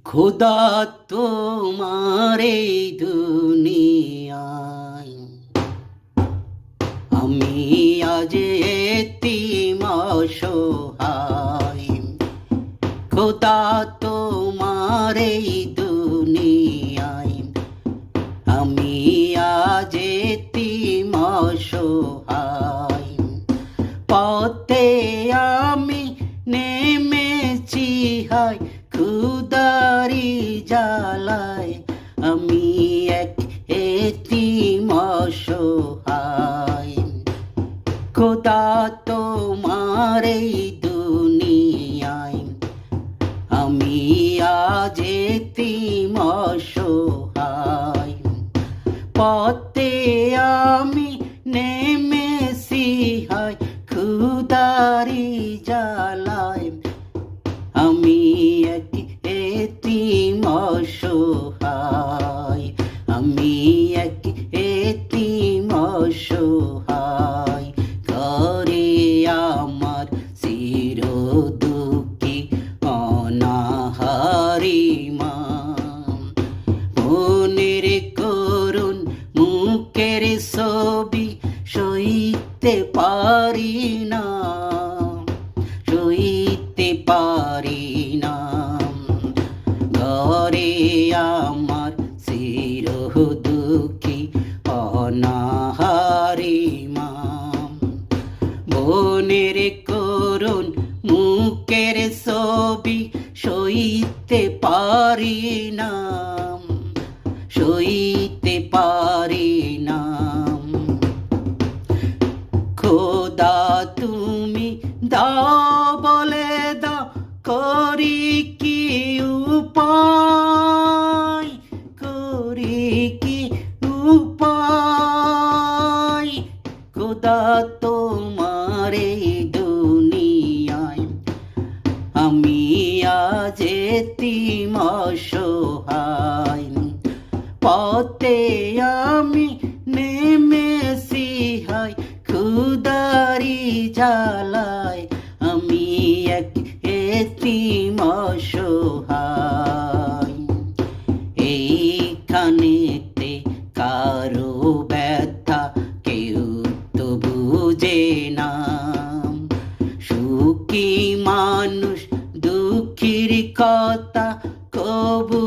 খোদা তোমার এই দুনিয়ায় আমি আজ এতিম অসহায়। খোদা তোমার এই দুনিয়ায় আমি আজ এতিম অসহায়। পথে আমি নেমেছি হায় ক্ষুধারি জ্বালায়, আমি এক এতিম অসহায়। খোদা তোমার এই দুনিয়ায় আমি আজ এতিম অসহায়। পথে আমি নেমেছি হায় ক্ষুধারি জ্বালায়, আমি এক এতিম অসহায়। আমি এক এতিম অসহায়। ঘরে আমার চির দুঃখী অনাহারি মা, মনের করুণ মুখের ছবি সইতে পারি না, সইতে পারি না। ঘরে আমার চির দুঃখী অনাহারি মা, মনের করুণ মুখের ছবি সইতে পারি না, সইতে পারি না। খোদা তুমি দাও বলে দাও, করি কি উপায়, করি কি উপায়। খোদা তোমার এই দুনিয়ায় আমি আজ এতিম অসহায়। পথে আমি নেমেছি হায় ক্ষুধারি জ্বালায়, আমি এক এতিম অসহায়। এইখানেতে কারো ব্যথা কেউ তো বুঝে না, সুখী মানুষ দুঃখীর কথা কবু